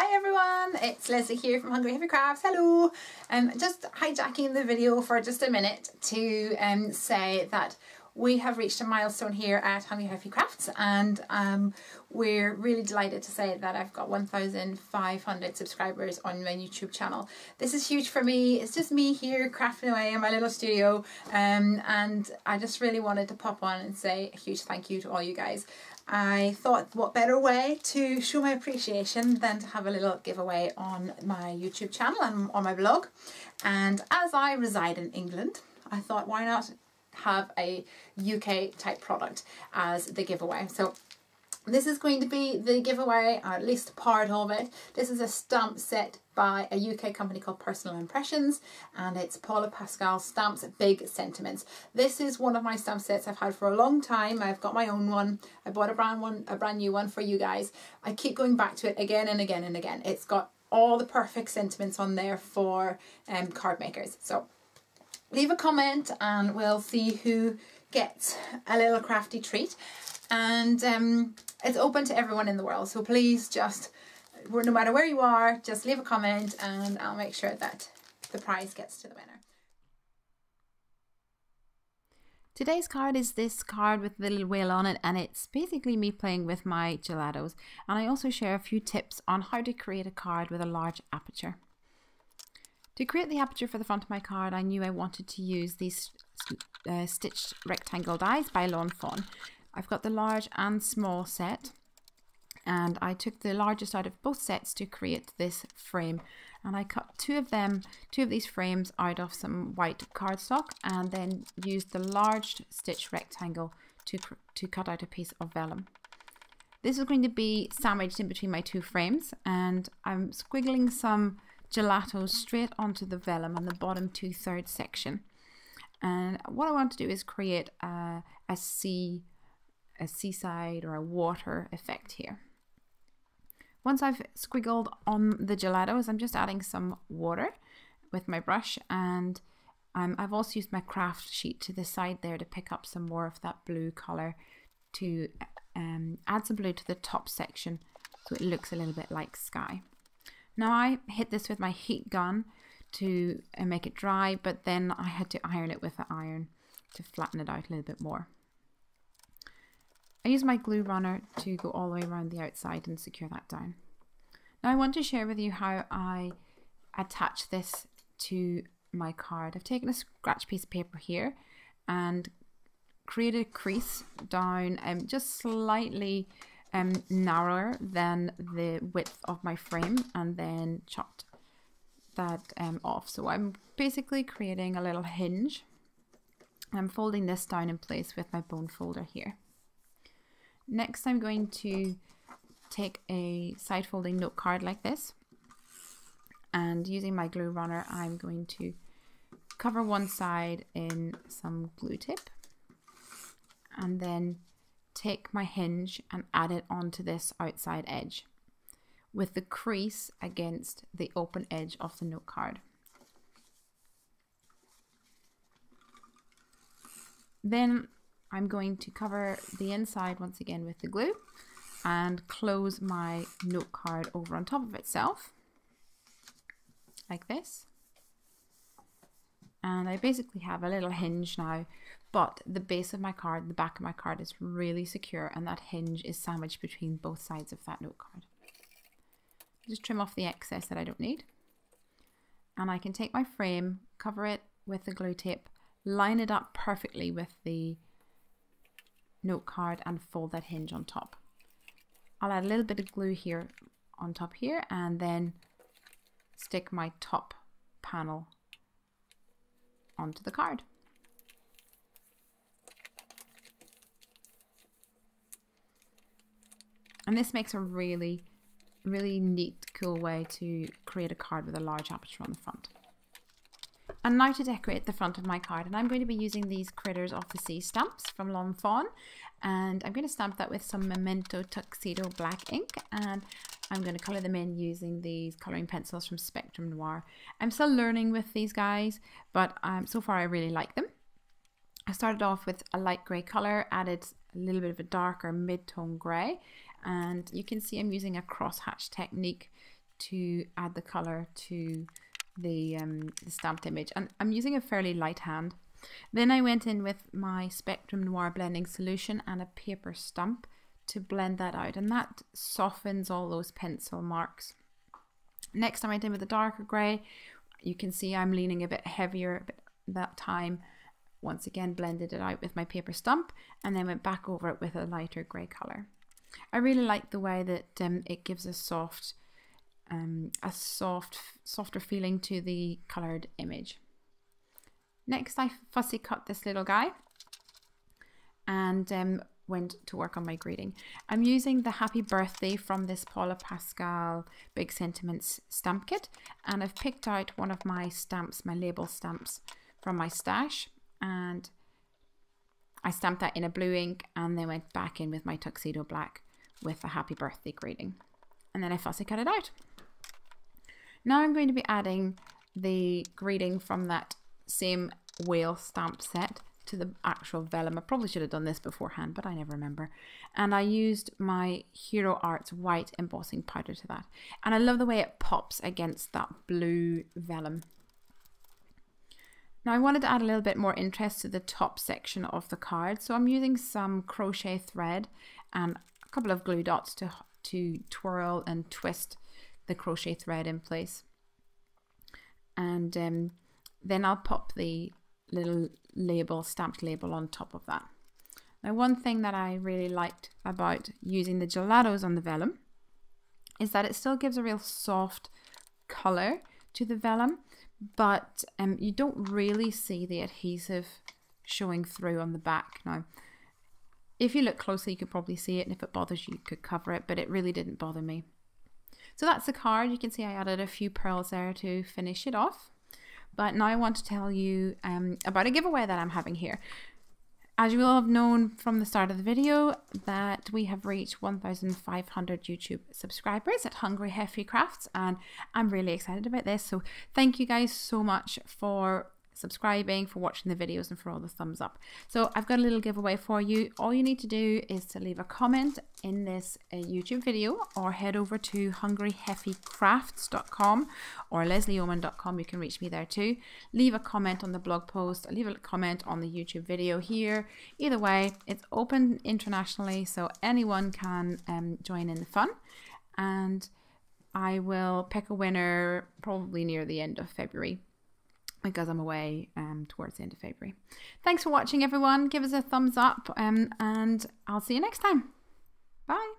Hi everyone, it's Leslie here from Hungry Heavy Crafts. Hello. Just hijacking the video for just a minute to say that we have reached a milestone here at Hungry Heavy Crafts, and we're really delighted to say that I've got 1,500 subscribers on my YouTube channel. This is huge for me. It's just me here crafting away in my little studio, and I just really wanted to pop on and say a huge thank you to all you guys. I thought what better way to show my appreciation than to have a little giveaway on my YouTube channel and on my blog. And as I reside in England, I thought why not have a UK type product as the giveaway. So this is going to be the giveaway, or at least part of it. This is a stamp set by a UK company called Personal Impressions, and it's Paula Pascal Stamps Big Sentiments. This is one of my stamp sets I've had for a long time. I've got my own one. I bought a brand new one for you guys. I keep going back to it again and again and again. It's got all the perfect sentiments on there for card makers. So leave a comment and we'll see who gets a little crafty treat. And it's open to everyone in the world, so please just, no matter where you are, just leave a comment and I'll make sure that the prize gets to the winner. Today's card is this card with the little whale on it, and it's basically me playing with my gelatos. And I also share a few tips on how to create a card with a large aperture. To create the aperture for the front of my card, I knew I wanted to use these stitched rectangle dies by Lawn Fawn. I've got the large and small set, and I took the largest out of both sets to create this frame, and I cut two of these frames out of some white cardstock, and then used the large stitch rectangle to cut out a piece of vellum. This is going to be sandwiched in between my two frames, and I'm squiggling some gelatos straight onto the vellum on the bottom 2/3 section. And what I want to do is create a seaside or a water effect here. Once I've squiggled on the gelatos, I'm just adding some water with my brush, and I've also used my craft sheet to the side there to pick up some more of that blue color to add some blue to the top section so it looks a little bit like sky. Now I hit this with my heat gun to make it dry, but then I had to iron it with the iron to flatten it out a little bit more. I use my glue runner to go all the way around the outside and secure that down. Now I want to share with you how I attach this to my card. I've taken a scratch piece of paper here and created a crease down just slightly narrower than the width of my frame, and then chopped that off. So I'm basically creating a little hinge. I'm folding this down in place with my bone folder here. Next, I'm going to take a side folding note card like this, and using my glue runner, I'm going to cover one side in some glue tip, and then take my hinge and add it onto this outside edge with the crease against the open edge of the note card. Then I'm going to cover the inside once again with the glue and close my note card over on top of itself like this. And I basically have a little hinge now, but the base of my card, the back of my card is really secure, and that hinge is sandwiched between both sides of that note card. Just trim off the excess that I don't need. And I can take my frame, cover it with the glue tape, line it up perfectly with the note card, and fold that hinge on top. I'll add a little bit of glue here on top here, and then stick my top panel onto the card. And this makes a really neat, cool way to create a card with a large aperture on the front. And now to decorate the front of my card, and I'm going to be using these Critters of the Sea stamps from Lawn Fawn, and I'm going to stamp that with some Memento Tuxedo black ink, and I'm going to colour them in using these colouring pencils from Spectrum Noir. I'm still learning with these guys, but so far I really like them. I started off with a light grey colour, added a little bit of a darker mid-tone grey, and you can see I'm using a crosshatch technique to add the colour to the stamped image, and I'm using a fairly light hand. Then I went in with my Spectrum Noir blending solution and a paper stump to blend that out, and that softens all those pencil marks. Next I went in with a darker grey. You can see I'm leaning a bit heavier that time. Once again blended it out with my paper stump and then went back over it with a lighter grey colour. I really like the way that it gives a softer feeling to the coloured image. Next I fussy cut this little guy and went to work on my greeting. I'm using the Happy Birthday from this Paula Pascal Big Sentiments stamp kit, and I've picked out one of my stamps, my label stamps from my stash, and I stamped that in a blue ink and then went back in with my tuxedo black with a Happy Birthday greeting, and then I fussy cut it out. Now I'm going to be adding the greeting from that same whale stamp set to the actual vellum. I probably should have done this beforehand, but I never remember. And I used my Hero Arts white embossing powder to that. And I love the way it pops against that blue vellum. Now I wanted to add a little bit more interest to the top section of the card. So I'm using some crochet thread and a couple of glue dots to twirl and twist the crochet thread in place. And then I'll pop the little label, stamped label on top of that. Now one thing that I really liked about using the Gelatos on the vellum is that it still gives a real soft colour to the vellum, but you don't really see the adhesive showing through on the back. Now if you look closely you could probably see it, and if it bothers you, you could cover it, but it really didn't bother me. So that's the card. You can see I added a few pearls there to finish it off. But now I want to tell you about a giveaway that I'm having here. As you will have known from the start of the video, that we have reached 1,500 YouTube subscribers at Hungry Heffy Crafts, and I'm really excited about this. So thank you guys so much for subscribing, for watching the videos, and for all the thumbs up. So I've got a little giveaway for you. All you need to do is to leave a comment in this YouTube video, or head over to hungryheffycrafts.com or leslieoman.com. You can reach me there too. Leave a comment on the blog post, leave a comment on the YouTube video here. Either way, it's open internationally, so anyone can join in the fun, and I will pick a winner probably near the end of February, because I'm away towards the end of February. Thanks for watching, everyone. Give us a thumbs up, and I'll see you next time. Bye.